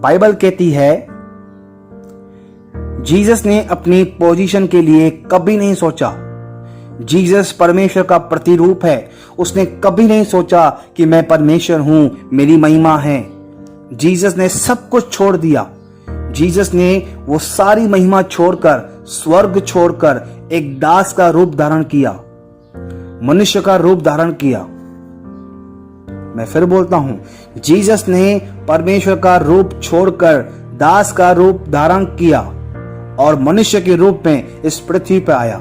Bible कहती है Jesus ने अपनी पोजीशन के लिए कभी नहीं सोचा। जीसस परमेश्वर का प्रतिरूप है। उसने कभी नहीं सोचा कि मैं परमेश्वर हूं, मेरी महिमा है। जीसस ने सब कुछ छोड़ दिया। जीसस ने वो सारी महिमा छोड़कर, स्वर्ग छोड़कर एक दास का रूप धारण किया, मनुष्य का रूप धारण किया। मैं फिर बोलता हूं, जीसस ने परमेश्वर का रूप छोड़कर दास का रूप धारण किया और मनुष्य के रूप में इस पृथ्वी पर आया।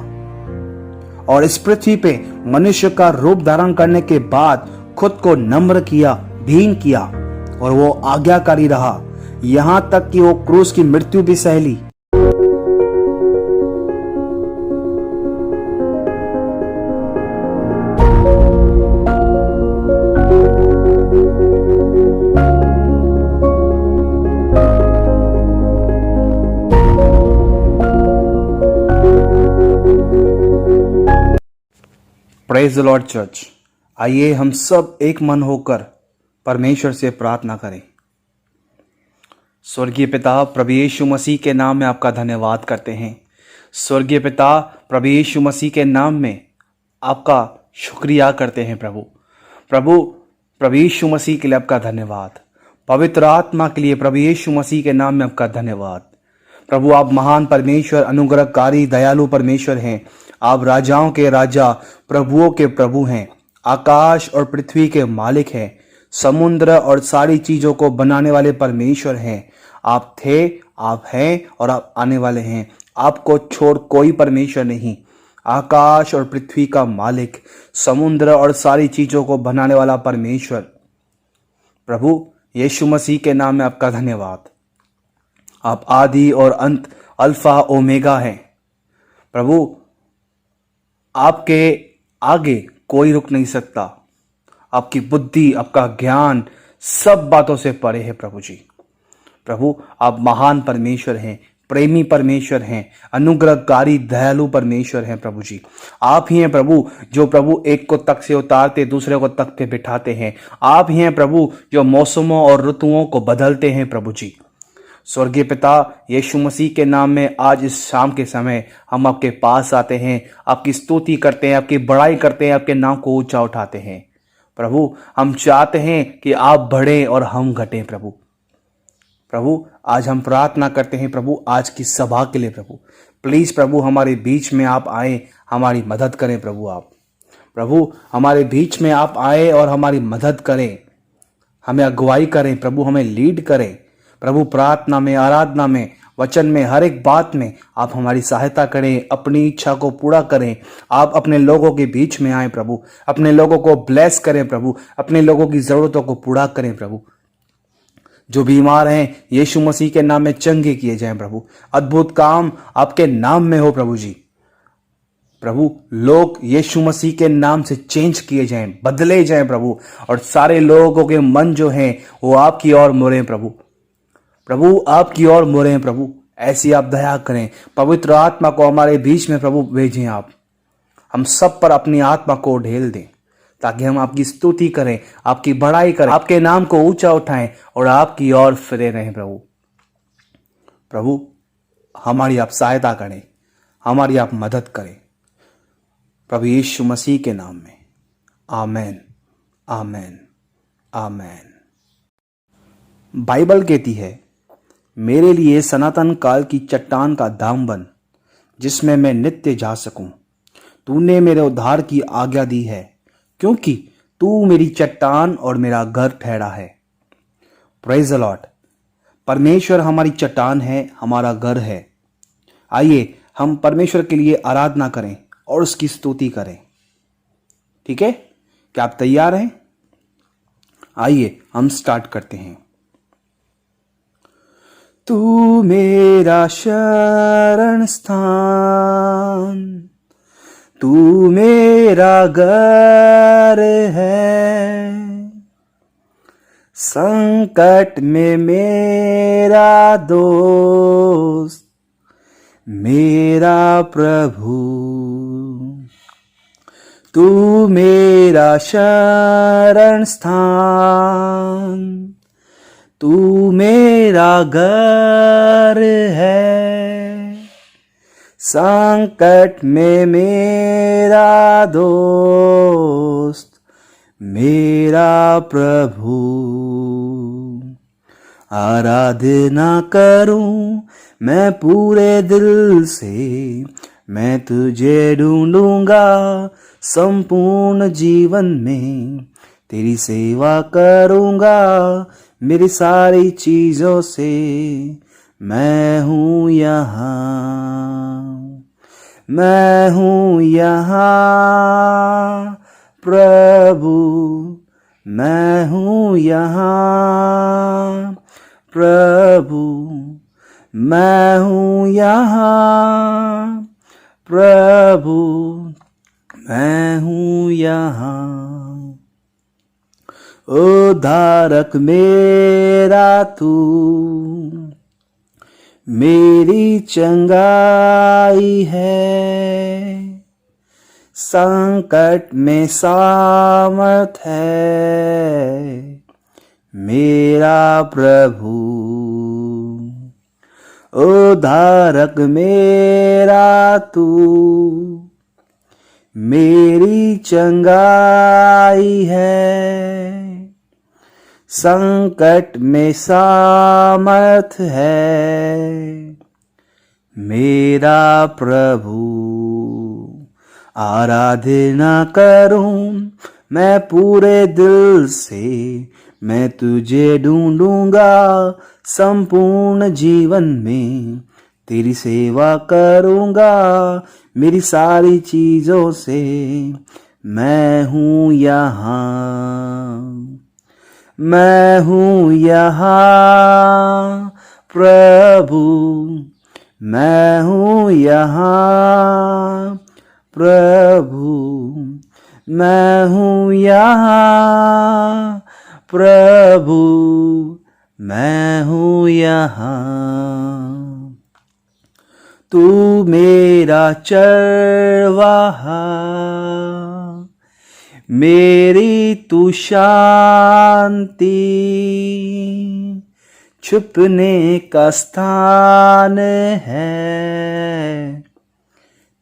और इस पृथ्वी पे मनुष्य का रूप धारण करने के बाद खुद को नम्र किया, दीन किया और वो आज्ञाकारी रहा, यहां तक कि वो क्रूस की मृत्यु भी सह ली। Praise the lord church. आइए हम सब एक मन होकर परमेश्वर से प्रार्थना करें। स्वर्गीय पिता, प्रभु यीशु मसीह के नाम में आपका धन्यवाद करते हैं। स्वर्गीय पिता, प्रभु यीशु मसीह के नाम में आपका शुक्रिया करते हैं। प्रभु यीशु मसीह के लिए आपका धन्यवाद। पवित्र आत्मा के लिए प्रभु यीशु मसीह के नाम में आपका धन्यवाद। प्रभु, आप महान परमेश्वर, अनुग्रहकारी, दयालु परमेश्वर हैं। आप राजाओं के राजा, प्रभुओं के प्रभु हैं। आकाश और पृथ्वी के मालिक हैं। समुद्र और सारी चीजों को बनाने वाले परमेश्वर हैं। आप थे, आप हैं और आप आने वाले हैं। आपको छोड़ कोई परमेश्वर नहीं। आकाश और पृथ्वी का मालिक, समुद्र और सारी चीजों को बनाने वाला परमेश्वर, प्रभु यीशु मसीह के नाम में आपका धन्यवाद। आप आदि और अंत, अल्फा ओमेगा हैं। प्रभु, आपके आगे कोई रुक नहीं सकता। आपकी बुद्धि, आपका ज्ञान सब बातों से परे है। प्रभु जी, प्रभु आप महान परमेश्वर हैं, प्रेमी परमेश्वर हैं, अनुग्रहकारी, दयालु परमेश्वर हैं। प्रभु जी, आप ही हैं प्रभु जो प्रभु एक को तख्त से उतारते दूसरे को तख्त पे बिठाते हैं। आप ही हैं प्रभु जो मौसमों और ऋतुओं को बदलते हैं। प्रभु जी, स्वर्गीय पिता, यीशु मसीह के नाम में आज इस शाम के समय हम आपके पास आते हैं, आपकी स्तुति करते हैं, आपकी बड़ाई करते हैं, आपके नाम को ऊंचा उठाते हैं। प्रभु, हम चाहते हैं कि आप बढ़ें और हम घटें। प्रभु आज हम प्रार्थना करते हैं प्रभु आज की सभा के लिए। प्रभु प्लीज प्रभु हमारे बीच में आप आए, हमारी मदद करें। प्रभु हमारे बीच में आप आए और हमारी मदद करें, हमें अगुवाई करें। प्रभु हमें लीड करें। प्रभु प्रार्थना में, आराधना में, वचन में, हर एक बात में आप हमारी सहायता करें, अपनी इच्छा को पूरा करें। आप अपने लोगों के बीच में आए प्रभु, अपने लोगों को ब्लेस करें प्रभु, अपने लोगों की जरूरतों को पूरा करें। प्रभु जो बीमार हैं यीशु मसीह के नाम में चंगे किए जाएं। प्रभु अद्भुत काम आपके नाम में हो। प्रभु जी, प्रभु लोग यीशु मसीह के नाम से चेंज किए जाएं, बदले जाएं प्रभु, और सारे लोगों के मन जो हैं वो आपकी ओर मुड़ें। प्रभु आपकी ओर मुड़ें। प्रभु ऐसी आप दया करें, पवित्र आत्मा को हमारे बीच में प्रभु भेजें। आप हम सब पर अपनी आत्मा को ढेल दें ताकि हम आपकी स्तुति करें, आपकी बड़ाई करें, आपके नाम को ऊंचा उठाएं और आपकी ओर फिरे रहें। प्रभु हमारी आप सहायता करें, हमारी आप मदद करें। प्रभु यीशु मसीह के नाम में आमेन, आमेन, आमेन। बाइबल कहती है, मेरे लिए सनातन काल की चट्टान का धाम बन, जिसमें मैं नित्य जा सकूं। तूने मेरे उद्धार की आज्ञा दी है, क्योंकि तू मेरी चट्टान और मेरा घर ठहरा है। Praise the Lord. परमेश्वर हमारी चट्टान है, हमारा घर है। आइए हम परमेश्वर के लिए आराधना करें और उसकी स्तुति करें। ठीक है, क्या आप तैयार हैं? आइए हम स्टार्ट करते हैं। तू मेरा शरण स्थान, तू मेरा घर है, संकट में मेरा दोस्त, मेरा प्रभु। तू मेरा शरण स्थान, तू मेरा घर है, संकट में मेरा दोस्त, मेरा प्रभु। आराधना करूं मैं पूरे दिल से, मैं तुझे ढूंढूंगा संपूर्ण जीवन में, तेरी सेवा करूंगा मेरी सारी चीजों से। मैं हूँ यहाँ, मैं हूँ यहाँ प्रभु, मैं हूँ यहाँ प्रभु, मैं हूँ यहाँ प्रभु, मैं हूँ यहाँ। उद्धारक मेरा तू, मेरी चंगाई है, संकट में सामर्थ है मेरा प्रभु। उद्धारक मेरा तू, मेरी चंगाई है, संकट में सामर्थ है मेरा प्रभु। आराधना करूं मैं पूरे दिल से, मैं तुझे ढूंढूंगा संपूर्ण जीवन में, तेरी सेवा करूंगा मेरी सारी चीजों से। मैं हूँ यहाँ, मैं हूँ यहाँ प्रभु, मैं हूँ यहाँ प्रभु, मैं हूँ यहाँ प्रभु, मैं हूँ यहाँ। तू मेरा चरवाहा, मेरी तू शांति, छुपने का स्थान है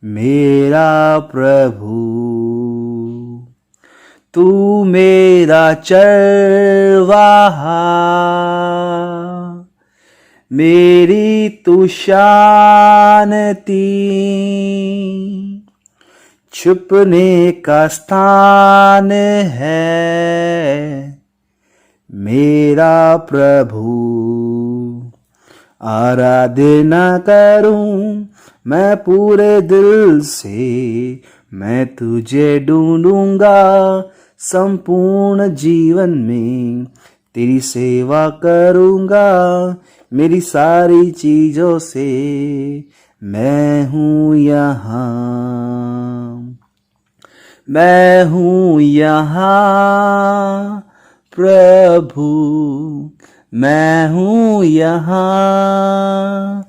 मेरा प्रभु। तू मेरा चरवाहा, मेरी तू शांति, छुपने का स्थान है मेरा प्रभु। आराधना करूं मैं पूरे दिल से, मैं तुझे ढूंढूंगा संपूर्ण जीवन में, तेरी सेवा करूंगा मेरी सारी चीजों से। मैं हूँ यहाँ, मैं हूँ यहाँ प्रभु, मैं हूँ यहाँ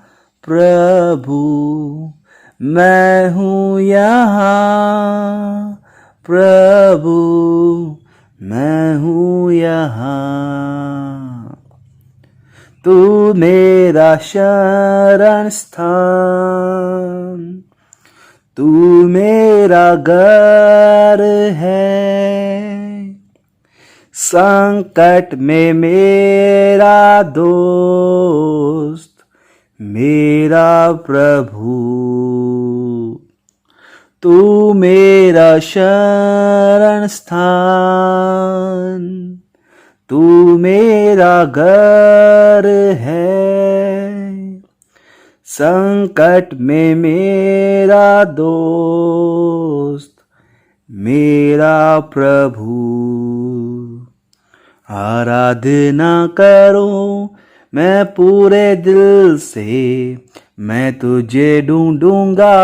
प्रभु, मैं हूँ यहाँ प्रभु, मैं हूँ यहाँ। तू मेरा शरण स्थान, तू मेरा घर है, संकट में मेरा दोस्त, मेरा प्रभु। तू मेरा शरण स्थान, तू मेरा घर है, संकट में मेरा दोस्त, मेरा प्रभु। आराधना करो मैं पूरे दिल से, मैं तुझे ढूंढूंगा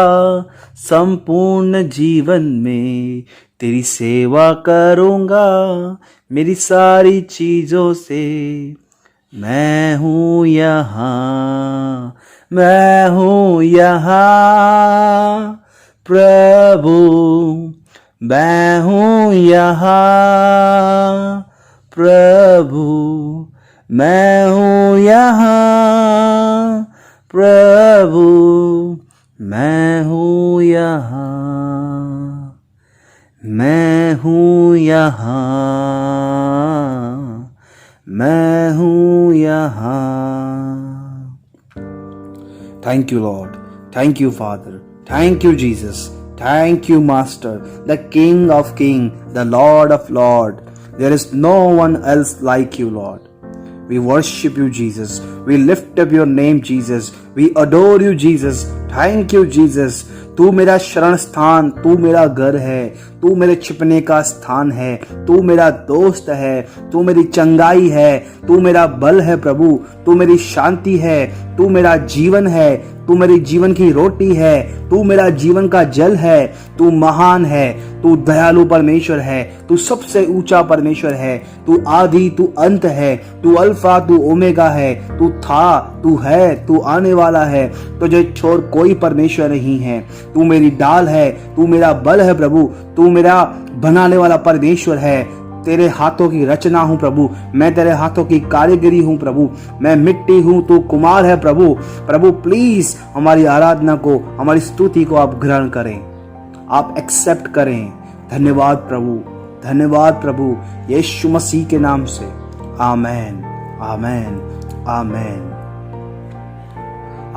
संपूर्ण जीवन में, तेरी सेवा करूंगा मेरी सारी चीजों से। मैं हूँ यहाँ, मैं हूँ यहाँ प्रभु, मैं हूँ यहाँ प्रभु, मैं हूँ यहाँ प्रभु, मैं हूँ यहाँ, मैं हूँ यहाँ, मैं हूँ यहाँ। Thank you, Lord. Thank you, Father. Thank you, Jesus. Thank you, Master, the King of Kings, the Lord of Lords. There is no one else like you, Lord. We worship you, Jesus. We lift up your name, Jesus. We adore you, Jesus. Thank you, Jesus. तू मेरा शरण स्थान, तू मेरा घर है, तू मेरे छिपने का स्थान है, तू मेरा दोस्त है, तू मेरी चंगाई है, तू मेरा बल है प्रभु, तू मेरी शांति है, तू मेरा जीवन है, तू मेरी जीवन की रोटी है, तू मेरा जीवन का जल है, तू महान है, तू दयालु परमेश्वर है, तू सबसे ऊंचा परमेश्वर है, तू आदि, तू अंत है, तू अल्फा, तू ओमेगा है, तू था, तू है, तू आने वाला है, तुझे छोड़ कोई परमेश्वर नहीं है। तू मेरी डाल है, तू मेरा बल है प्रभु, तू मेरा बनाने वाला परमेश्वर है। तेरे हाथों की रचना हूँ प्रभु, मैं तेरे हाथों की कारीगरी हूँ प्रभु, मैं मिट्टी हूँ, तू कुमार है प्रभु। प्रभु प्लीज हमारी आराधना को, हमारी स्तुति को आप ग्रहण करें, आप एक्सेप्ट करें। धन्यवाद प्रभु, धन्यवाद प्रभु, यीशु मसीह के नाम से। आमेन, आमेन, आमेन।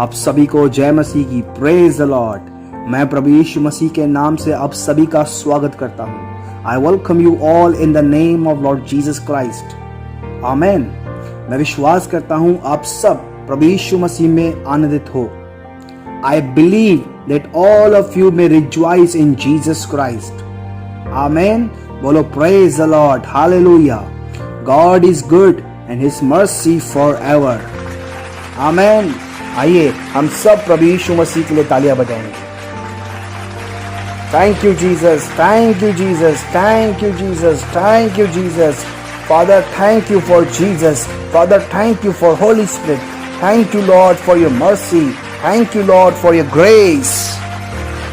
आप सभी को जय मसीह की, प्रेज द लॉर्ड। मैं प्रभु यीशु मसीह के नाम से आप सभी का स्वागत करता हूँ। I welcome you all in the name of Lord Jesus Christ. Amen. मैं विश्वास करता हूँ आप सब प्रभु यीशु मसीह में आनंदित हो। I believe that all of you may rejoice in Jesus Christ. Amen. बोलो praise the Lord. Hallelujah. God is good and His mercy forever. Amen. आइए हम सब प्रभु यीशु मसीह के लिए तालियां बजाएंगे। Thank you, Jesus. Thank you, Jesus. Thank you, Jesus. Thank you, Jesus. Father, thank you for Jesus. Father, thank you for Holy Spirit. Thank you, Lord, for your mercy. Thank you, Lord, for your grace.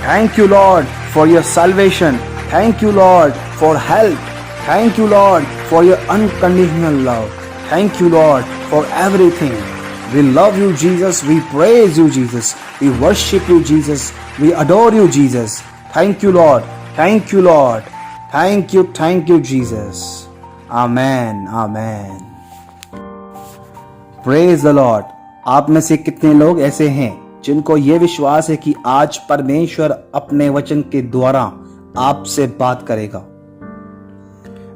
Thank you, Lord, for your salvation. Thank you, Lord, for help. Thank you, Lord, for your unconditional love. Thank you, Lord, for everything. We love you, Jesus. We praise you, Jesus. We worship you, Jesus. We adore you, Jesus. Thank you, Lord. Thank you, Lord. Thank you, Jesus. Amen, amen. Praise the Lord. आप में से कितने लोग ऐसे हैं जिनको ये विश्वास है कि आज परमेश्वर अपने वचन के द्वारा आपसे बात करेगा?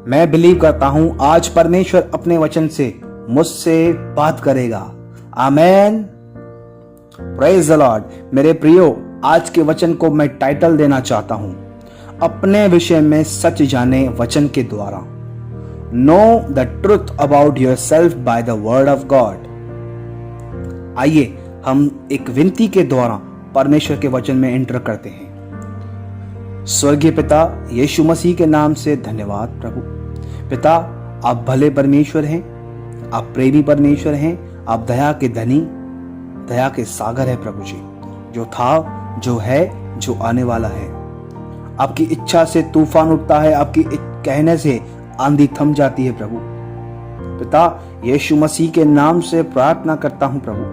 मैं बिलीव करता हूं आज परमेश्वर अपने वचन से मुझसे बात करेगा। आमेन। Praise the lord. मेरे प्रियो, आज के वचन को मैं टाइटल देना चाहता हूं, अपने विषय में सच जाने वचन के द्वारा। Know the truth about your self by the word of God. आइए हम एक विनती के द्वारा परमेश्वर के वचन में एंटर करते हैं। स्वर्गीय पिता, यीशु मसीह के नाम से धन्यवाद प्रभु। पिता, आप भले परमेश्वर हैं, आप प्रेमी परमेश्वर हैं, आप दया के धनी, दया के सागर है प्रभु जी, जो था, जो है, जो आने वाला है। आपकी इच्छा से तूफान उठता है, आपकी कहने से आंधी थम जाती है प्रभु। पिता, यीशु मसीह के नाम से प्रार्थना करता हूं प्रभु,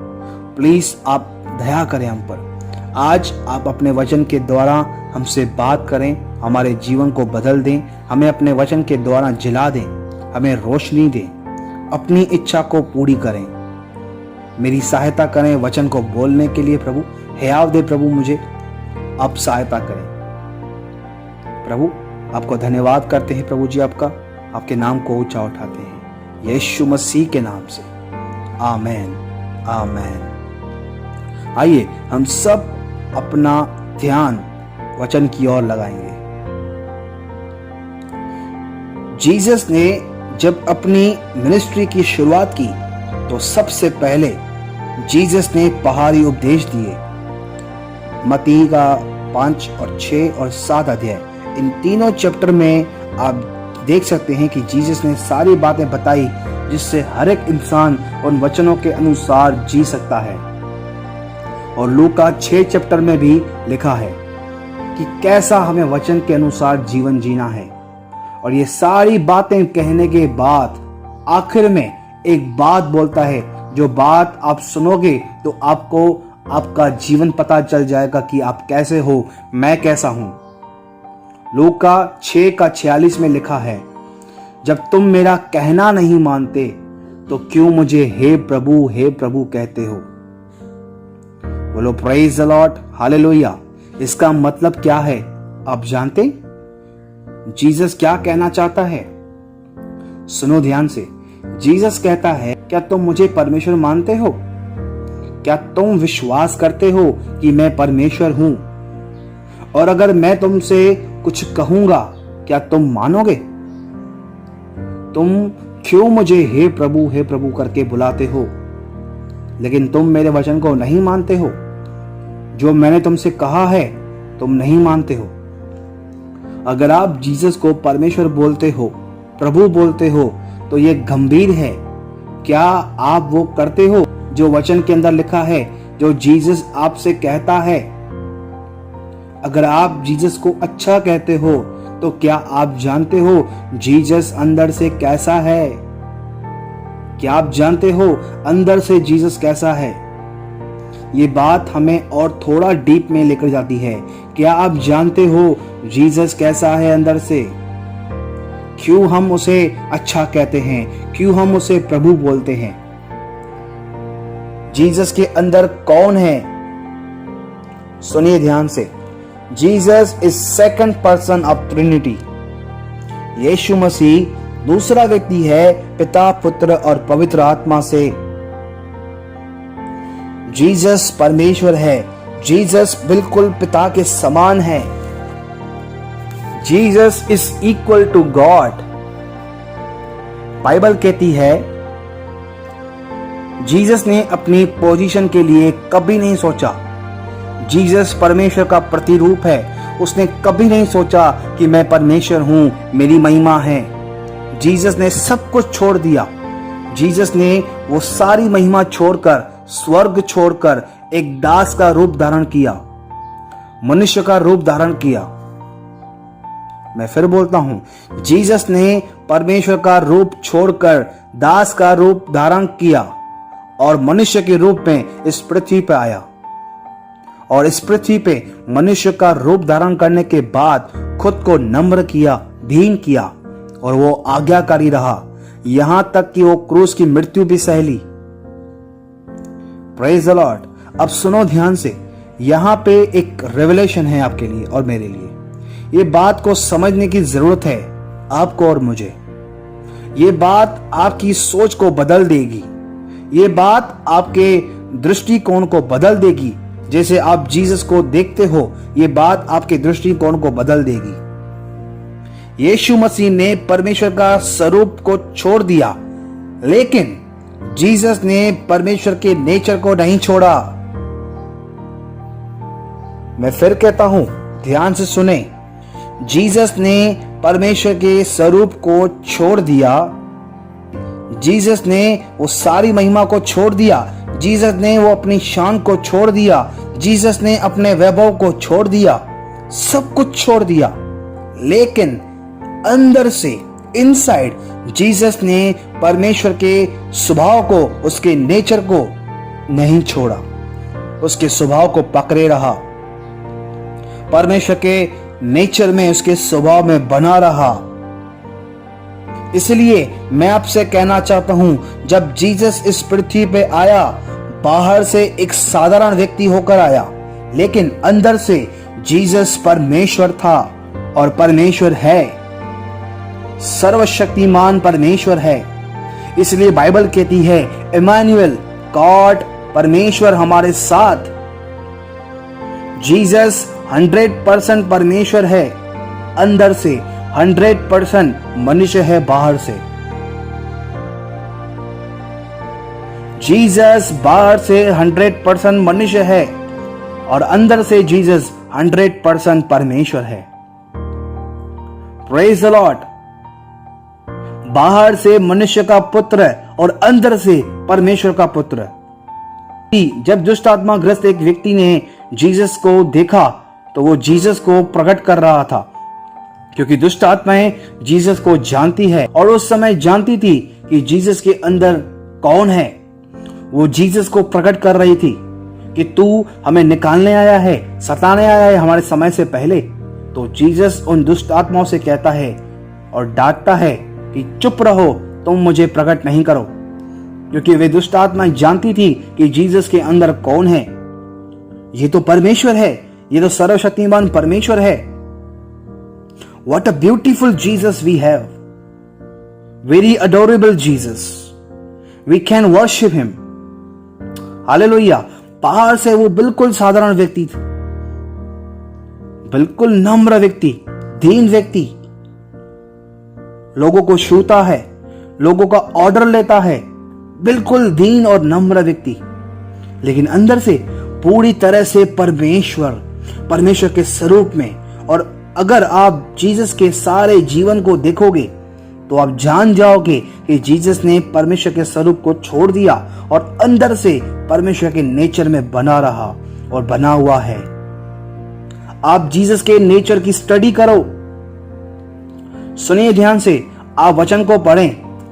प्लीज आप दया करें हम पर। आज आप अपने वचन के द्वारा हमसे बात करें, हमारे जीवन को बदल दें, हमें अपने वचन के द्वारा जिला दें, हमें रोशनी दें, अपनी इच्छा को पूरी करें। मेरी सहायता करें वचन को बोलने के लिए प्रभु। हियाव दे प्रभु मुझे, आप सहायता करें प्रभु। आपको धन्यवाद करते हैं प्रभु जी, आपके नाम को ऊंचा उठाते हैं यीशु मसीह के नाम से। आमेन, आमेन। आइए हम सब अपना ध्यान वचन की ओर लगाएंगे। जीसस ने जब अपनी मिनिस्ट्री की शुरुआत की तो सबसे पहले जीसस ने पहाड़ी उपदेश दिए। मत्ती का 5 और 6 और 7 अध्याय, इन तीनों चैप्टर में आप देख सकते हैं कि जीसस ने सारी बातें बताई जिससे हर एक इंसान उन वचनों के अनुसार जी सकता है। और लूका 6 चैप्टर में भी लिखा है कि कैसा हमें वचन के अनुसार जीवन जीना है। और ये सारी बातें कहने के बाद आखिर में एक बात बोलता है, जो बात आप सुनोगे तो आपको आपका जीवन पता चल जाएगा कि आप कैसे हो, मैं कैसा हूं। लूका 6:46 में लिखा है, जब तुम मेरा कहना नहीं मानते तो क्यों मुझे हे प्रभु कहते हो। बोलो प्रेज द लॉर्ड, हालेलुया। इसका मतलब क्या है आप जानते? जीसस क्या कहना चाहता है? सुनो ध्यान से। जीसस कहता है, क्या तुम मुझे परमेश्वर मानते हो? क्या तुम विश्वास करते हो कि मैं परमेश्वर हूं? और अगर मैं तुमसे कुछ कहूंगा, क्या तुम मानोगे? तुम क्यों मुझे हे प्रभु करके बुलाते हो, लेकिन तुम मेरे वचन को नहीं मानते हो। जो मैंने तुमसे कहा है तुम नहीं मानते हो। अगर आप जीसस को परमेश्वर बोलते हो, प्रभु बोलते हो, तो ये गंभीर है। क्या आप वो करते हो जो वचन के अंदर लिखा है, जो जीसस आपसे कहता है? अगर आप जीसस को अच्छा कहते हो तो क्या आप जानते हो जीसस अंदर से कैसा है? क्या आप जानते हो अंदर से जीसस कैसा है? ये बात हमें और थोड़ा डीप में लेकर जाती है। क्या आप जानते हो जीसस कैसा है अंदर से? क्यों हम उसे अच्छा कहते हैं? क्यों हम उसे प्रभु बोलते हैं? जीसस के अंदर कौन है? सुनिए ध्यान से। Jesus is second person of trinity. Yeshu Masih दूसरा व्यक्ति है पिता, पुत्र और पवित्र आत्मा से। जीसस परमेश्वर है। जीसस बिल्कुल पिता के समान है। Jesus is equal to God. Bible कहती है जीसस ने अपनी पोजीशन के लिए कभी नहीं सोचा। जीसस परमेश्वर का प्रतिरूप है। उसने कभी नहीं सोचा कि मैं परमेश्वर हूं, मेरी महिमा है। जीसस ने सब कुछ छोड़ दिया। जीसस ने वो सारी महिमा छोड़कर, स्वर्ग छोड़कर एक दास का रूप धारण किया, मनुष्य का रूप धारण किया। मैं फिर बोलता हूं, जीसस ने परमेश्वर का रूप छोड़कर दास का रूप धारण किया और मनुष्य के रूप में इस पृथ्वी पर आया। और इस पृथ्वी पे मनुष्य का रूप धारण करने के बाद खुद को नम्र किया, दीन किया और वो आज्ञाकारी रहा, यहां तक कि वो क्रूस की मृत्यु भी सह ली। Praise the Lord. अब सुनो ध्यान से, यहां पे एक रेवलेशन है आपके लिए और मेरे लिए। ये बात को समझने की जरूरत है आपको और मुझे। ये बात आपकी सोच को बदल देगी। ये बात आपके दृष्टिकोण को बदल देगी। जैसे आप जीसस को देखते हो, ये बात आपके दृष्टिकोण को बदल देगी। यीशु मसीह ने परमेश्वर का स्वरूप को छोड़ दिया, लेकिन जीसस ने परमेश्वर के नेचर को नहीं छोड़ा। मैं फिर कहता हूं, ध्यान से सुने। जीसस ने परमेश्वर के स्वरूप को छोड़ दिया। जीसस ने वो सारी महिमा को छोड़ दिया। जीसस ने वो अपनी शान को छोड़ दिया। जीसस ने अपने वैभव को छोड़ दिया, सब कुछ छोड़ दिया। लेकिन अंदर से, इनसाइड, जीसस ने परमेश्वर के स्वभाव को, उसके नेचर को नहीं छोड़ा। उसके स्वभाव को पकड़े रहा। परमेश्वर के नेचर में, उसके स्वभाव में बना रहा। इसलिए मैं आपसे कहना चाहता हूं, जब जीसस इस पृथ्वी पे आया, बाहर से एक साधारण व्यक्ति होकर आया, लेकिन अंदर से जीसस परमेश्वर था और परमेश्वर है, सर्वशक्तिमान परमेश्वर है। इसलिए बाइबल कहती है, इमैनुएल, गॉड, परमेश्वर हमारे साथ। जीसस 100% परमेश्वर है अंदर से, 100% मनुष्य है बाहर से। जीसस बाहर से 100% मनुष्य है और अंदर से जीसस 100% परमेश्वर है। Praise the Lord. बाहर से मनुष्य का पुत्र और अंदर से परमेश्वर का पुत्र। जब दुष्ट आत्मा ग्रस्त एक व्यक्ति ने जीसस को देखा तो वो जीसस को प्रकट कर रहा था, क्योंकि दुष्ट आत्माएं जीसस को जानती है और उस समय जानती थी कि जीसस के अंदर कौन है। वो जीसस को प्रकट कर रही थी कि तू हमें निकालने आया है, सताने आया है हमारे समय से पहले। तो जीसस उन दुष्ट आत्माओं से कहता है और डांटता है कि चुप रहो, तुम मुझे प्रकट नहीं करो, क्योंकि वे दुष्ट आत्माएं जानती थी कि जीसस के अंदर कौन है। ये तो परमेश्वर है, ये तो सर्वशक्तिमान परमेश्वर है। What a beautiful Jesus we have. Very adorable Jesus. We can worship him. Hallelujah. बाहर से वो बिल्कुल साधारण व्यक्ति थे, बिल्कुल नम्र व्यक्ति, दीन व्यक्ति, लोगों को छूता है, लोगों का ऑर्डर लेता है, बिल्कुल दीन और नम्र व्यक्ति, लेकिन अंदर से पूरी तरह से परमेश्वर के स्वरूप में। और अगर आप जीसस के सारे जीवन को देखोगे तो आप जान जाओगे कि जीसस ने परमेश्वर के स्वरूप को छोड़ दिया और अंदर से परमेश्वर के नेचर में बना रहा और बना हुआ है। आप जीसस के नेचर की स्टडी करो, सुनिए ध्यान से, आप वचन को पढ़ें,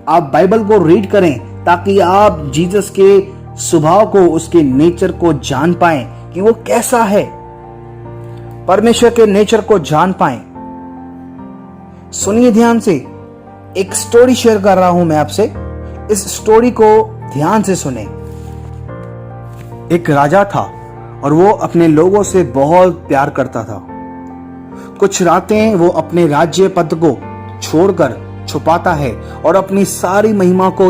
आप बाइबल को रीड करें, ताकि आप जीसस के स्वभाव को, उसके नेचर को जान पाएं कि वो कैसा है, परमेश्वर के नेचर को जान पाएं। सुनिए ध्यान से, एक स्टोरी शेयर कर रहा हूं मैं आपसे, इस स्टोरी को ध्यान से सुने। एक राजा था और वो अपने लोगों से बहुत प्यार करता था। कुछ रातें वो अपने राज्य पद को छोड़कर छुपाता है और अपनी सारी महिमा को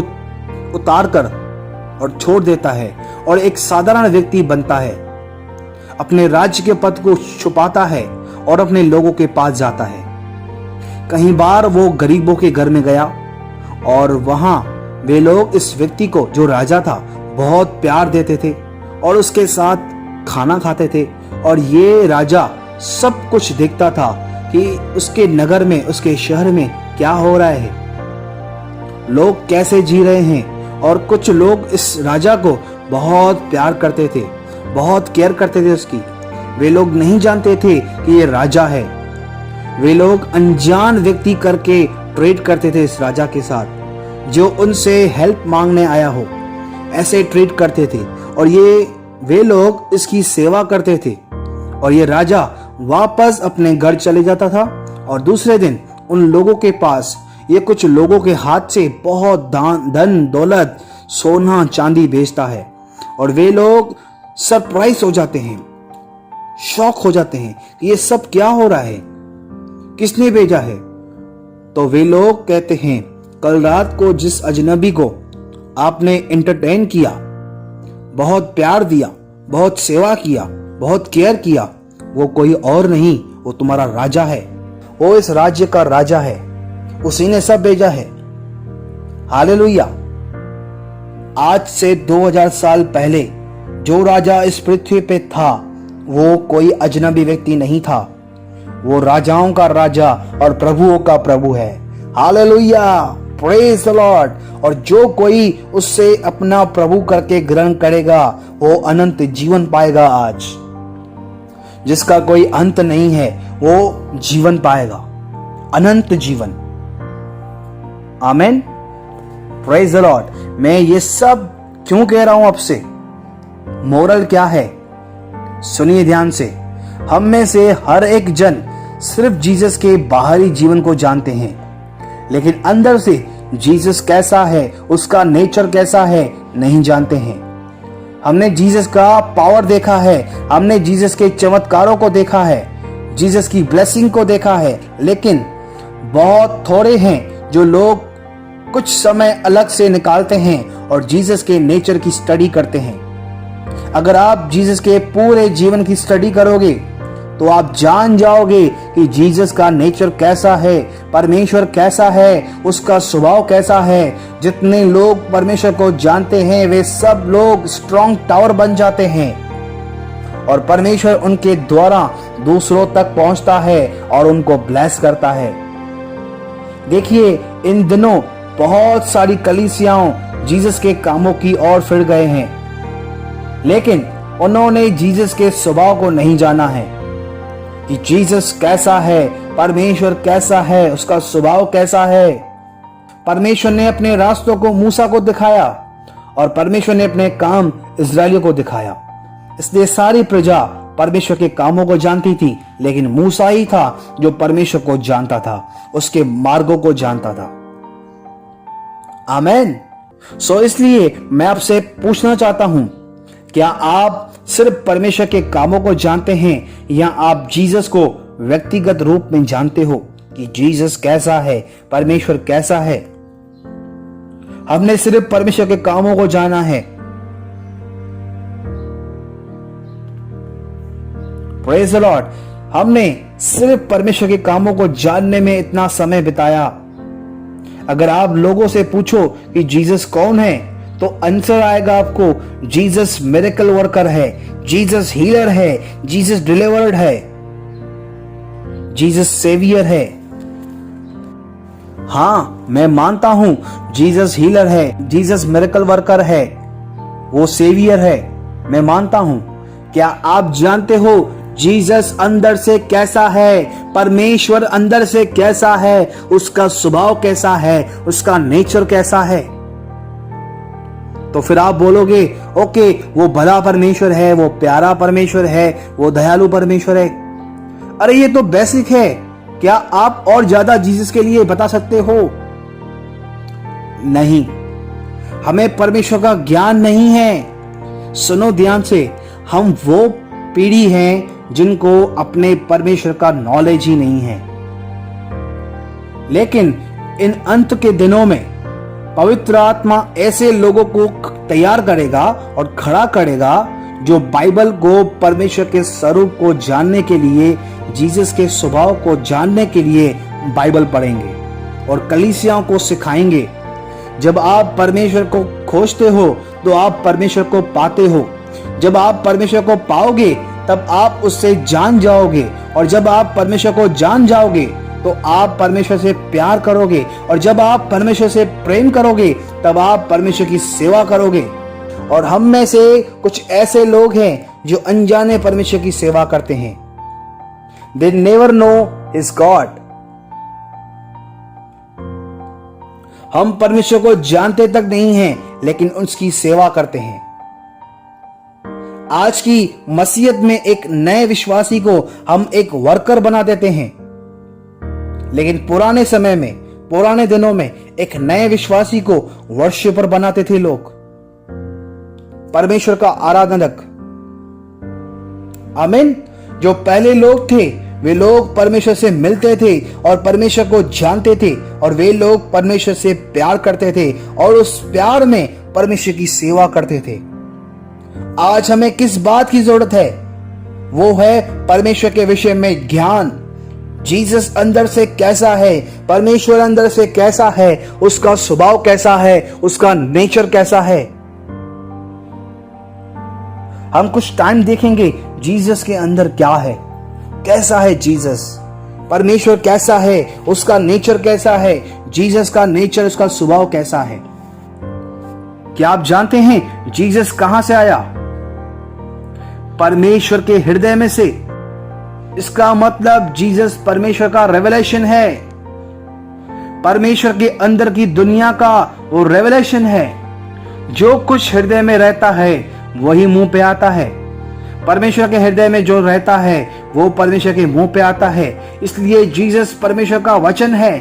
उतार कर और छोड़ देता है और एक साधारण व्यक्ति बनता है। अपने राज्य के पद को छुपाता है और अपने लोगों के पास जाता है। कहीं बार वो गरीबों के घर में गया और वहां वे लोग इस व्यक्ति को, जो राजा था, बहुत प्यार देते थे और उसके साथ खाना खाते थे। और ये राजा सब कुछ देखता था कि उसके नगर में, उसके शहर में क्या हो रहा है, लोग कैसे जी रहे हैं। और कुछ लोग इस राजा को बहुत प्यार करते थे, बहुत केयर करते थे उसकी। वे लोग नहीं जानते थे कि ये राजा है। वे लोग अनजान व्यक्ति करके ट्रीट करते थे इस राजा के साथ, जो उनसे हेल्प मांगने आया हो, ऐसे ट्रीट करते थे। और वे लोग इसकी सेवा करते थे। और ये राजा वापस अपने घर चले जाता था और दूसरे दिन उन लोगों के पास, ये कुछ लोगों के हाथ से बहुत धन दौलत, सोना चांदी बेचता है। और वे लोग सरप्राइज हो जाते हैं, शॉक हो जाते हैं कि ये सब क्या हो रहा है, किसने भेजा है। तो वे लोग कहते हैं, कल रात को जिस अजनबी को आपने एंटरटेन किया, बहुत प्यार दिया, बहुत सेवा किया, बहुत केयर किया, वो कोई और नहीं, वो तुम्हारा राजा है, वो इस राज्य का राजा है, उसी ने सब भेजा है। हालेलुया। आज से 2000 साल पहले जो राजा इस पृथ्वी पे था, वो कोई अजनबी व्यक्ति नहीं था, वो राजाओं का राजा और प्रभुओं का प्रभु है। Hallelujah, praise the Lord. और जो कोई उससे अपना प्रभु करके ग्रहण करेगा, वो अनंत जीवन पाएगा। आज जिसका कोई अंत नहीं है, वो जीवन पाएगा, अनंत जीवन। आमेन, प्रेज द लॉर्ड। मैं ये सब क्यों कह रहा हूं आपसे? मोरल क्या है? सुनिए ध्यान से। हम में से हर एक जन सिर्फ जीसस के बाहरी जीवन को जानते हैं, लेकिन अंदर से जीसस कैसा है, उसका नेचर कैसा है, नहीं जानते हैं। हमने जीसस का पावर देखा है, हमने जीसस के चमत्कारों को देखा है, जीसस की ब्लेसिंग को देखा है, लेकिन बहुत थोड़े हैं जो लोग कुछ समय अलग से निकालते हैं और जीसस के नेचर की स्टडी करते हैं। अगर आप जीसस के पूरे जीवन की स्टडी करोगे तो आप जान जाओगे कि जीसस का नेचर कैसा है, परमेश्वर कैसा है, उसका स्वभाव कैसा है। जितने लोग परमेश्वर को जानते हैं, वे सब लोग स्ट्रॉन्ग टावर बन जाते हैं और परमेश्वर उनके द्वारा दूसरों तक पहुंचता है और उनको ब्लेस करता है। देखिए, इन दिनों बहुत सारी कलीसियाओं जीसस के कामों की ओर फिर गए हैं, लेकिन उन्होंने जीसस के स्वभाव को नहीं जाना है कि जीसस कैसा है, परमेश्वर कैसा है, उसका स्वभाव कैसा है। परमेश्वर ने अपने रास्तों को मूसा को दिखाया और परमेश्वर ने अपने काम इस्राएलियों को दिखाया। इसलिए सारी प्रजा परमेश्वर के कामों को जानती थी, लेकिन मूसा ही था जो परमेश्वर को जानता था, उसके मार्गों को जानता था। आमीन। इसलिए मैं आपसे पूछना चाहता हूं, क्या आप सिर्फ परमेश्वर के कामों को जानते हैं या आप जीसस को व्यक्तिगत रूप में जानते हो कि जीसस कैसा है, परमेश्वर कैसा है? हमने सिर्फ परमेश्वर के कामों को जाना है। Praise the Lord. हमने सिर्फ परमेश्वर के कामों को जानने में इतना समय बिताया। अगर आप लोगों से पूछो कि जीसस कौन है, तो आंसर आएगा आपको, जीसस मिरेकल वर्कर है, जीसस हीलर है, जीसस डिलीवर्ड है, जीसस सेवियर है। हाँ, मैं मानता हूं जीसस हीलर है, जीसस मिरेकल वर्कर है, वो सेवियर है, मैं मानता हूं। क्या आप जानते हो जीसस अंदर से कैसा है, परमेश्वर अंदर से कैसा है, उसका स्वभाव कैसा है, उसका नेचर कैसा है? तो फिर आप बोलोगे, ओके, वो भला परमेश्वर है, वो प्यारा परमेश्वर है, वो दयालु परमेश्वर है। अरे ये तो बेसिक है। क्या आप और ज्यादा जीसस के लिए बता सकते हो? नहीं, हमें परमेश्वर का ज्ञान नहीं है। सुनो ध्यान से, हम वो पीढ़ी हैं जिनको अपने परमेश्वर का नॉलेज ही नहीं है। लेकिन इन अंत के दिनों में पवित्र आत्मा ऐसे लोगों को तैयार करेगा और खड़ा करेगा जो बाइबल को, परमेश्वर के स्वरूप को जानने के लिए, जीसस के स्वभाव को जानने के लिए बाइबल पढ़ेंगे और कलीसियाओं को सिखाएंगे। जब आप परमेश्वर को खोजते हो तो आप परमेश्वर को पाते हो। जब आप परमेश्वर को पाओगे तब आप उससे जान जाओगे, और जब आप परमेश्वर को जान जाओगे तो आप परमेश्वर से प्यार करोगे, और जब आप परमेश्वर से प्रेम करोगे तब आप परमेश्वर की सेवा करोगे। और हम में से कुछ ऐसे लोग हैं जो अनजाने परमेश्वर की सेवा करते हैं। They never know his God। हम परमेश्वर को जानते तक नहीं हैं, लेकिन उसकी सेवा करते हैं। आज की मसीहत में एक नए विश्वासी को हम एक वर्कर बना देते हैं, लेकिन पुराने समय में, पुराने दिनों में एक नए विश्वासी को वर्शिपर बनाते थे लोग, परमेश्वर का आराधनक। आमीन। जो पहले लोग थे वे लोग परमेश्वर से मिलते थे और परमेश्वर को जानते थे, और वे लोग परमेश्वर से प्यार करते थे और उस प्यार में परमेश्वर की सेवा करते थे। आज हमें किस बात की जरूरत है? वो है परमेश्वर के विषय में ज्ञान। जीसस अंदर से कैसा है, परमेश्वर अंदर से कैसा है, उसका स्वभाव कैसा है, उसका नेचर कैसा है। हम कुछ टाइम देखेंगे जीसस के अंदर क्या है, कैसा है जीसस, परमेश्वर कैसा है, उसका नेचर कैसा है, जीसस का नेचर, उसका स्वभाव कैसा है। क्या आप जानते हैं जीसस कहां से आया? परमेश्वर के हृदय में से। इसका मतलब जीसस परमेश्वर का रेवलेशन है, परमेश्वर के अंदर की दुनिया का वो रेवलेशन है। जो कुछ हृदय में रहता है वही मुंह पे आता है। परमेश्वर के हृदय में जो रहता है वो परमेश्वर के मुंह पे आता है। इसलिए जीसस परमेश्वर का वचन है,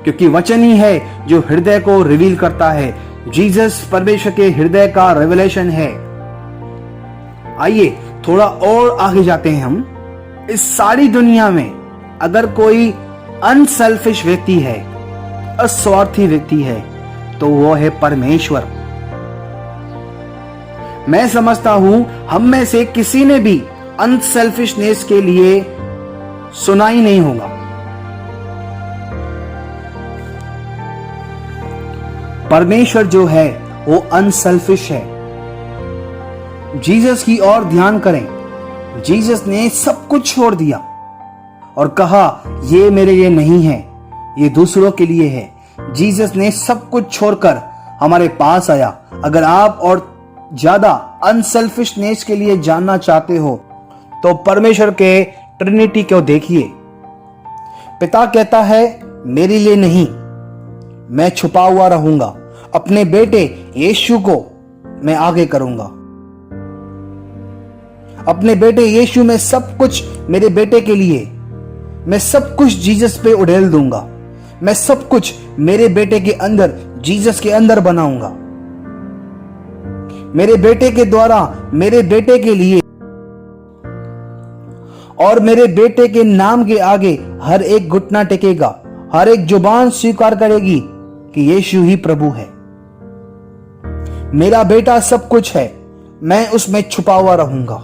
क्योंकि वचन ही है जो हृदय को रिवील करता है। जीसस परमेश्वर के हृदय का रेवलेशन है। आइए थोड़ा और आगे जाते हैं हम। इस सारी दुनिया में अगर कोई अनसेल्फिश व्यक्ति है, अस्वार्थी व्यक्ति है, तो वो है परमेश्वर। मैं समझता हूं हम में से किसी ने भी अनसेल्फिशनेस के लिए सुना ही नहीं होगा। परमेश्वर जो है वो अनसेल्फिश है। जीसस की ओर ध्यान करें। जीसस ने सब कुछ छोड़ दिया और कहा ये मेरे लिए नहीं है, ये दूसरों के लिए है। जीसस ने सब कुछ छोड़कर हमारे पास आया। अगर आप और ज्यादा अनसेल्फिशनेस के लिए जानना चाहते हो तो परमेश्वर के ट्रिनिटी को देखिए। पिता कहता है मेरे लिए नहीं, मैं छुपा हुआ रहूंगा, अपने बेटे यीशु को मैं आगे करूंगा। अपने बेटे यीशु में सब कुछ मेरे बेटे के लिए, मैं सब कुछ जीसस पे उड़ेल दूंगा। मैं सब कुछ मेरे बेटे के अंदर, जीसस के अंदर बनाऊंगा। मेरे बेटे के द्वारा, मेरे बेटे के लिए और मेरे बेटे के नाम के आगे हर एक घुटना टेकेगा, हर एक जुबान स्वीकार करेगी कि यीशु ही प्रभु है। मेरा बेटा सब कुछ है, मैं उसमें छुपा हुआ रहूंगा।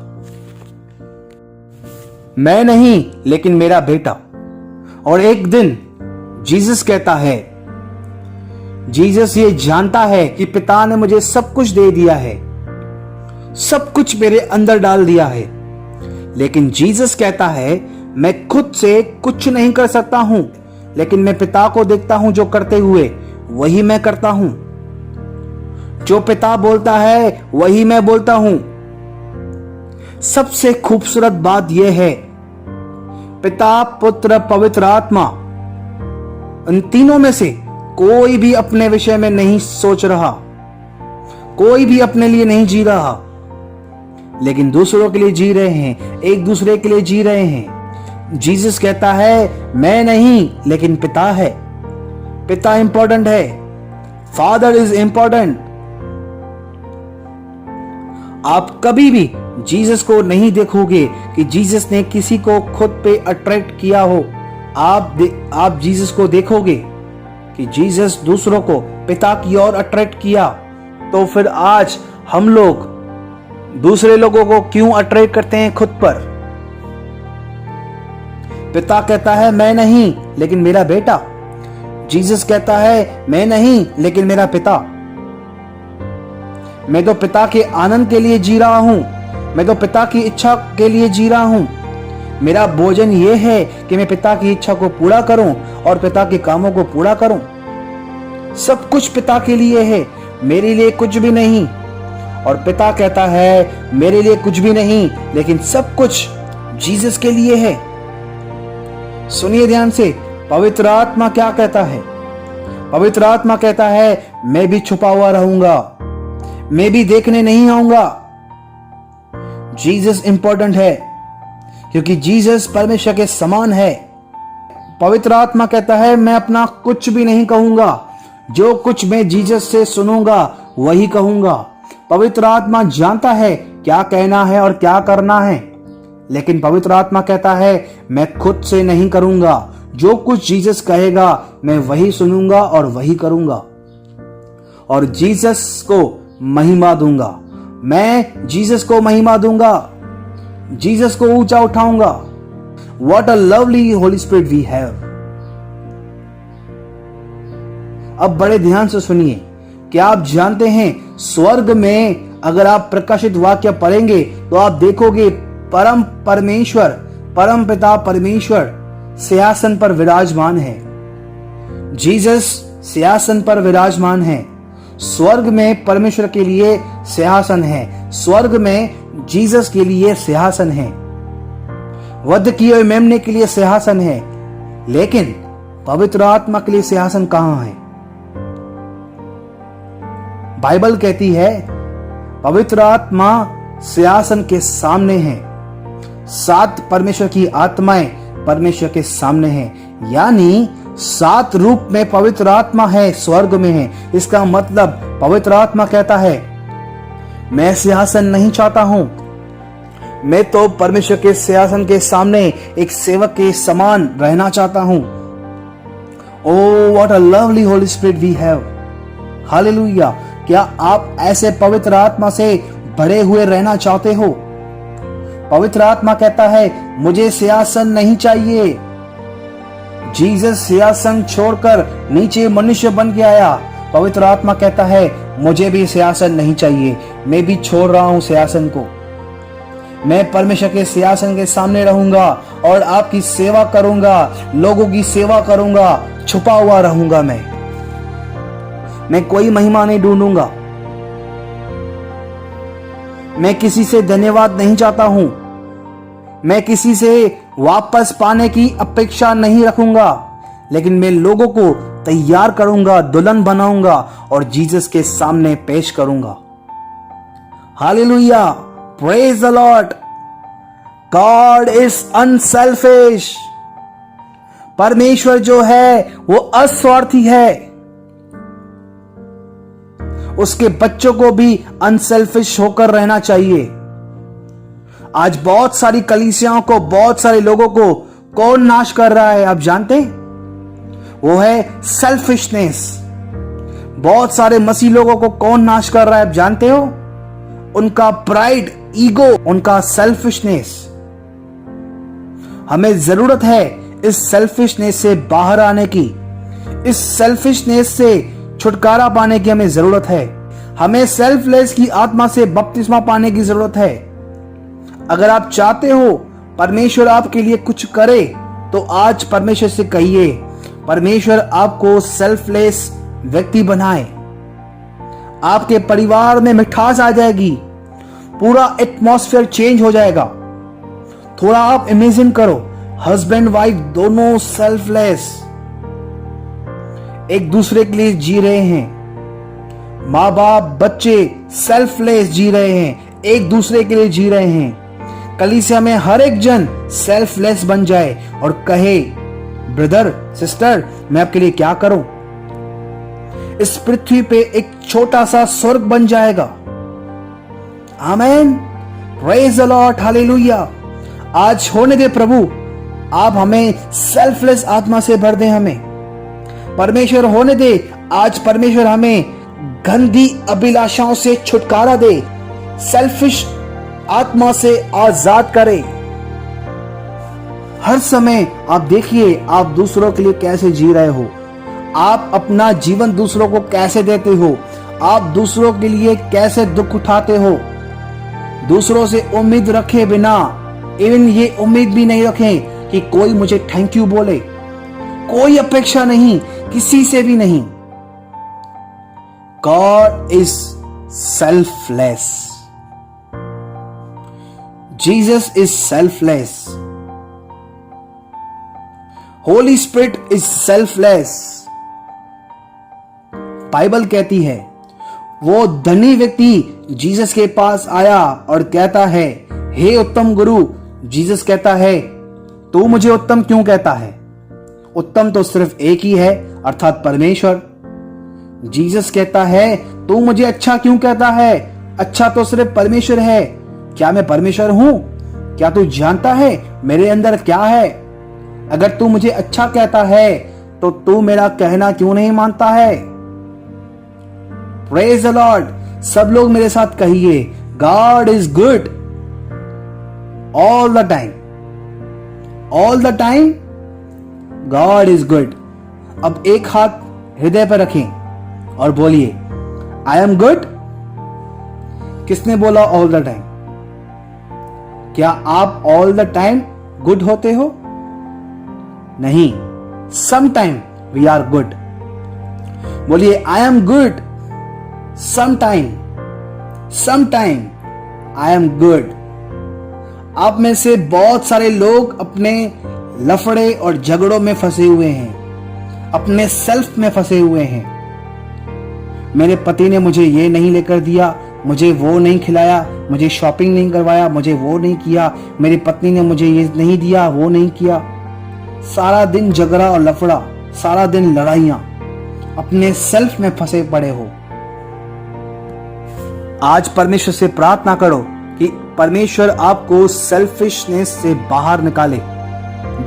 मैं नहीं, लेकिन मेरा बेटा। और एक दिन जीसस कहता है, जीसस ये जानता है कि पिता ने मुझे सब कुछ दे दिया है, सब कुछ मेरे अंदर डाल दिया है, लेकिन जीसस कहता है मैं खुद से कुछ नहीं कर सकता हूं, लेकिन मैं पिता को देखता हूं जो करते हुए, वही मैं करता हूं। जो पिता बोलता है वही मैं बोलता हूं। सबसे खूबसूरत बात यह है, पिता, पुत्र, पवित्र आत्मा, इन तीनों में से कोई भी अपने विषय में नहीं सोच रहा, कोई भी अपने लिए नहीं जी रहा, लेकिन दूसरों के लिए जी रहे हैं, एक दूसरे के लिए जी रहे हैं। जीसस कहता है मैं नहीं, लेकिन पिता है। पिता इंपॉर्टेंट है, फादर इज इंपॉर्टेंट। आप कभी भी जीसस को नहीं देखोगे कि जीसस ने किसी को खुद पे अट्रैक्ट किया हो। आप जीसस को देखोगे कि जीसस दूसरों को पिता की ओर अट्रैक्ट किया। तो फिर आज हम लोग दूसरे लोगों को क्यों अट्रैक्ट करते हैं खुद पर? पिता कहता है मैं नहीं, लेकिन मेरा बेटा। जीसस कहता है मैं नहीं, लेकिन मेरा पिता। मैं तो पिता के आनंद के लिए जी रहा हूं, मैं तो पिता की इच्छा के लिए जी रहा हूं। मेरा भोजन यह है कि मैं पिता की इच्छा को पूरा करूं और पिता के कामों को पूरा करूं। सब कुछ पिता के लिए है, मेरे लिए कुछ भी नहीं। और पिता कहता है मेरे लिए कुछ भी नहीं, लेकिन सब कुछ जीसस के लिए है। सुनिए ध्यान से, पवित्र आत्मा क्या कहता है? पवित्र आत्मा कहता है मैं भी छुपा हुआ रहूंगा, मैं भी देखने नहीं आऊंगा। जीसस इंपॉर्टेंट है क्योंकि जीसस परमेश्वर के समान है। पवित्र आत्मा कहता है मैं अपना कुछ भी नहीं कहूंगा, जो कुछ मैं जीसस से सुनूंगा वही कहूंगा। पवित्र आत्मा जानता है क्या कहना है और क्या करना है, लेकिन पवित्र आत्मा कहता है मैं खुद से नहीं करूंगा, जो कुछ जीसस कहेगा मैं वही सुनूंगा और वही करूंगा और जीसस को महिमा दूंगा। मैं जीसस को महिमा दूंगा, जीसस को ऊंचा उठाऊंगा। What a lovely Holy Spirit we have। अब बड़े ध्यान से सुनिए, क्या आप जानते हैं स्वर्ग में अगर आप प्रकाशित वाक्य पढ़ेंगे तो आप देखोगे परम परमेश्वर, परम पिता परमेश्वर सिंहासन पर विराजमान है। जीसस सिंहासन पर विराजमान है। स्वर्ग में परमेश्वर के लिए सिंहासन है, स्वर्ग में जीसस के लिए सिंहासन है, वध किए हुए मेमने के लिए सिंहासन है, लेकिन पवित्र आत्मा के लिए सिंहासन कहां है? बाइबल कहती है पवित्र आत्मा सिंहासन के सामने है। 7 परमेश्वर की आत्माएं परमेश्वर के सामने हैं, यानी 7 रूप में पवित्र आत्मा है, स्वर्ग में है। इसका मतलब पवित्र आत्मा कहता है मैं सिंहासन नहीं चाहता हूं, मैं तो परमेश्वर के सिंहासन के सामने एक सेवक के समान रहना चाहता हूं। Oh what a lovely holy spirit we have. Hallelujah. क्या आप ऐसे पवित्र आत्मा से भरे हुए रहना चाहते हो? पवित्र आत्मा कहता है मुझे सिंहासन नहीं चाहिए। जीसस सिंहासन छोड़कर नीचे मनुष्य बन के आया। पवित्र आत्मा कहता है मुझे भी सिंहासन नहीं चाहिए, मैं भी छोड़ रहा हूं सिंहासन को। मैं परमेश्वर के सिंहासन के सामने रहूंगा और आपकी सेवा करूंगा, लोगों की सेवा करूंगा, छुपा हुआ रहूंगा। मैं कोई महिमा नहीं ढूंढूंगा, मैं किसी से धन्यवाद नहीं चाहता हूं, मैं किसी से वापस पाने की अपेक्षा नहीं रखूंगा, लेकिन मैं लोगों को तैयार करूंगा, दुल्हन बनाऊंगा और जीसस के सामने पेश करूंगा। Hallelujah, praise the Lord. God is unselfish. परमेश्वर जो है वो अस्वार्थी है। उसके बच्चों को भी अनसेल्फिश होकर रहना चाहिए। आज बहुत सारी कलीसियाओं को, बहुत सारे लोगों को कौन नाश कर रहा है आप जानते हैं? वो है सेल्फिशनेस। बहुत सारे मसीह लोगों को कौन नाश कर रहा है आप जानते हो? उनका प्राइड, ईगो, उनका सेल्फिशनेस। हमें जरूरत है इस सेल्फिशनेस से बाहर आने की। इस सेल्फिशनेस से छुटकारा पाने की हमें जरूरत है। हमें सेल्फलेस की आत्मा से बपतिस्मा पाने की जरूरत है। अगर आप चाहते हो परमेश्वर आपके लिए कुछ करे तो आज परमेश्वर से कहिए, परमेश्वर आपको सेल्फलेस व्यक्ति बनाए। आपके परिवार में मिठास आ जाएगी, पूरा एटमॉस्फेयर चेंज हो जाएगा। थोड़ा आप इमेजिन करो, हस्बैंड वाइफ दोनों सेल्फलेस एक दूसरे के लिए जी रहे हैं। माँ बाप, बच्चे सेल्फलेस जी रहे हैं, एक दूसरे के लिए जी रहे हैं। कलीसिया में हर एक जन सेल्फलेस बन जाए और कहे, ब्रदर सिस्टर मैं आपके लिए क्या करूं? इस पृथ्वी पे एक छोटा सा स्वर्ग बन जाएगा। आमेन, प्रेज द लॉर्ड, हालेलुया। आज होने दे प्रभु, आप हमें सेल्फलेस आत्मा से भर दे। हमें परमेश्वर होने दे, आज परमेश्वर हमें गंदी अभिलाषाओं से छुटकारा दे, सेल्फिश आत्मा से आजाद करे। हर समय आप देखिए आप दूसरों के लिए कैसे जी रहे हो, आप अपना जीवन दूसरों को कैसे देते हो, आप दूसरों के लिए कैसे दुख उठाते हो। दूसरों से उम्मीद रखे बिना, इवन ये उम्मीद भी नहीं रखें कि कोई मुझे थैंक यू बोले। कोई अपेक्षा नहीं, किसी से भी नहीं। God is selfless. Jesus is selfless. Holi spirit is selfless. Bible कहती है वो धनी व्यक्ति जीसस के पास आया और कहता है, हे उत्तम गुरु। जीसस कहता है, तू मुझे उत्तम क्यों कहता है? उत्तम तो सिर्फ एक ही है, अर्थात परमेश्वर। जीसस कहता है, तू मुझे अच्छा क्यों कहता है? अच्छा तो सिर्फ परमेश्वर है। क्या मैं परमेश्वर हूं? क्या तू जानता है मेरे अंदर क्या है? अगर तू मुझे अच्छा कहता है तो तू मेरा कहना क्यों नहीं मानता है? Praise the Lord. सब लोग मेरे साथ कहिए, God is good all the time. All the time God is good. अब एक हाथ हृदय पर रखें और बोलिए, आई एम गुड। किसने बोला ऑल द टाइम? क्या आप ऑल द टाइम गुड होते हो? नहीं, some time we are good. बोलिए, I am good some time I am good. आप में से बहुत सारे लोग अपने लफड़े और झगड़ों में फंसे हुए हैं, अपने सेल्फ में फंसे हुए हैं। मेरे पति ने मुझे ये नहीं लेकर दिया, मुझे वो नहीं खिलाया, मुझे शॉपिंग नहीं करवाया, मुझे वो नहीं किया, मेरी पत्नी ने मुझे ये नहीं दिया, वो नहीं किया। सारा दिन झगड़ा और लफड़ा, सारा दिन लड़ाइयां, अपने सेल्फ में फंसे पड़े हो। आज परमेश्वर से प्रार्थना करो कि परमेश्वर आपको सेल्फिशनेस से बाहर निकाले,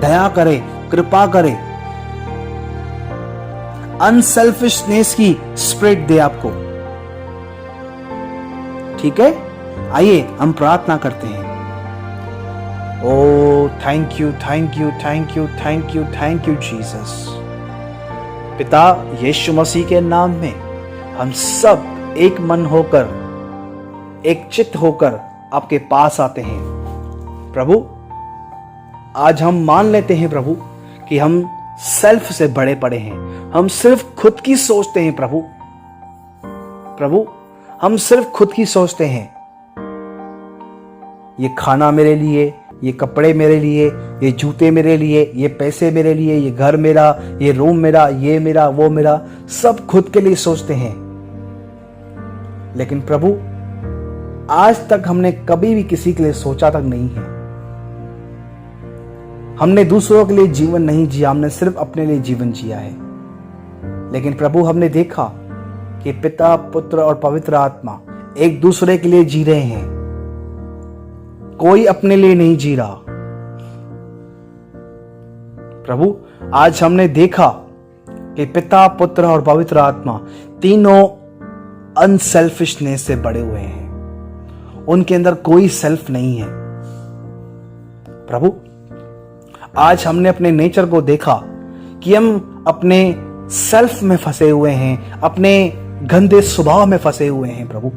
दया करे, कृपा करे, अनसेल्फिशनेस की स्पिरिट दे आपको। ठीक है, आइए हम प्रार्थना करते हैं। O thank you, thank you, thank you, thank you, thank you Jesus. पिता यीशु मसीह के नाम में हम सब एक मन होकर, एक चित्त होकर आपके पास आते हैं। प्रभु, आज हम मान लेते हैं प्रभु कि हम सेल्फ से बड़े पड़े हैं। हम सिर्फ खुद की सोचते हैं प्रभु। प्रभु, हम सिर्फ खुद की सोचते हैं। ये खाना मेरे लिए, ये कपड़े मेरे लिए, ये जूते मेरे लिए, ये पैसे मेरे लिए, ये घर मेरा, ये रूम मेरा, ये मेरा, वो मेरा, सब खुद के लिए सोचते हैं। लेकिन प्रभु, आज तक हमने कभी भी किसी के लिए सोचा तक नहीं है। हमने दूसरों के लिए जीवन नहीं जिया, हमने सिर्फ अपने लिए जीवन जिया है। लेकिन प्रभु, हमने देखा कि पिता, पुत्र और पवित्र आत्मा एक दूसरे के लिए जी रहे हैं, कोई अपने लिए नहीं जी रहा। प्रभु, आज हमने देखा कि पिता, पुत्र और पवित्र आत्मा तीनों अनसेल्फिशनेस से बड़े हुए हैं। उनके अंदर कोई सेल्फ नहीं है। प्रभु, आज हमने अपने नेचर को देखा कि हम अपने सेल्फ में फंसे हुए हैं, अपने गंदे स्वभाव में फंसे हुए हैं। प्रभु,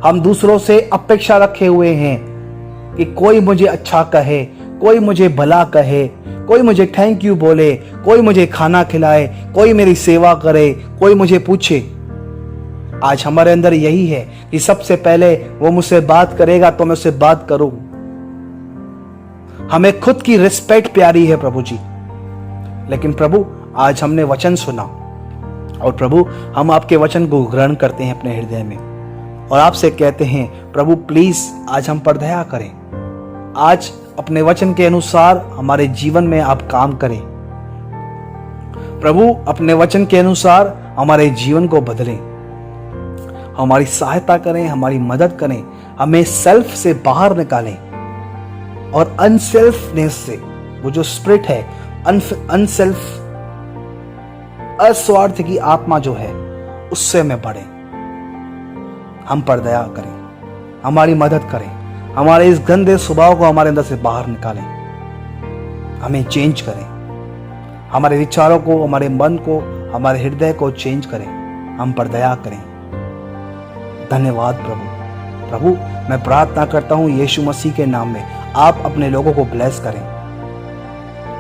हम दूसरों से अपेक्षा रखे हुए हैं कि कोई मुझे अच्छा कहे, कोई मुझे भला कहे, कोई मुझे थैंक यू बोले, कोई मुझे खाना खिलाए, कोई मेरी सेवा करे, कोई मुझे पूछे। आज हमारे अंदर यही है कि सबसे पहले वो मुझसे बात करेगा तो मैं उससे बात करूं। हमें खुद की रिस्पेक्ट प्यारी है प्रभु जी। लेकिन प्रभु, आज हमने वचन सुना और प्रभु, हम आपके वचन को ग्रहण करते हैं अपने हृदय में और आपसे कहते हैं, प्रभु प्लीज आज हम पर दया करें। आज अपने वचन के अनुसार हमारे जीवन में आप काम करें। प्रभु, अपने वचन के अनुसार हमारे जीवन को बदलें, हमारी सहायता करें, हमारी मदद करें, हमें सेल्फ से बाहर निकालें और अनसेल्फनेस से, वो जो स्पिरिट है, अनसेल्फ, अस्वार्थ की आत्मा जो है, उससे हमें बढ़े। हम पर दया करें, हमारी मदद करें, हमारे इस गंदे स्वभाव को हमारे अंदर से बाहर निकालें, हमें चेंज करें, हमारे विचारों को, हमारे मन को, हमारे हृदय को चेंज करें, हम पर दया करें। धन्यवाद प्रभु। प्रभु, मैं प्रार्थना करता हूं यीशु मसीह के नाम में, आप अपने लोगों को ब्लेस करें।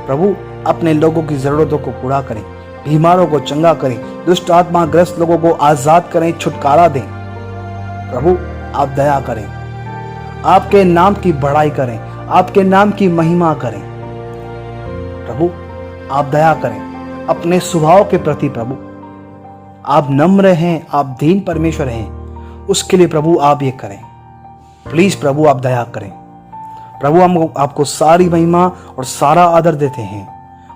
प्रभु, अपने लोगों की जरूरतों को पूरा करें, बीमारों को चंगा करें, दुष्ट आत्मा ग्रस्त लोगों को आजाद करें, छुटकारा दें। प्रभु, आप दया करें, आपके नाम की बड़ाई करें, आपके नाम की महिमा करें। प्रभु, आप दया करें अपने स्वभाव के प्रति। प्रभु, आप नम्र हैं, आप दीन परमेश्वर हैं, उसके लिए प्रभु आप ये करें। प्लीज प्रभु, आप दया करें। प्रभु, हम आपको सारी महिमा और सारा आदर देते हैं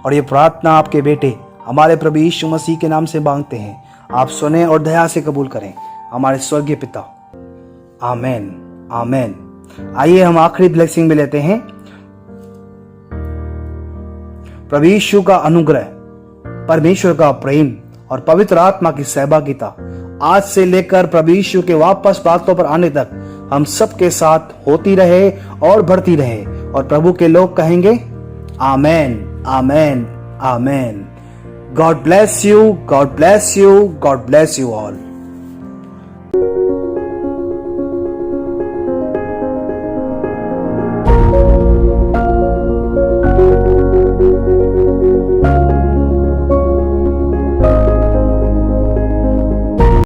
और ये प्रार्थना आपके बेटे हमारे प्रभु यीशु मसीह के नाम से मांगते हैं। आप सुने और दया से कबूल करें, हमारे स्वर्गीय पिता। आमेन, आमेन। आइए हम आखिरी ब्लेसिंग में लेते हैं। प्रभु यीशु का अनुग्रह, परमेश्वर का प्रेम और पवित्र आत्मा की सहभागिता आज से लेकर प्रभु यीशु के वापस बातों पर आने तक हम सबके साथ होती रहे और बढ़ती रहे। और प्रभु के लोग कहेंगे amen, amen, amen. God bless you, God bless you, God bless you all.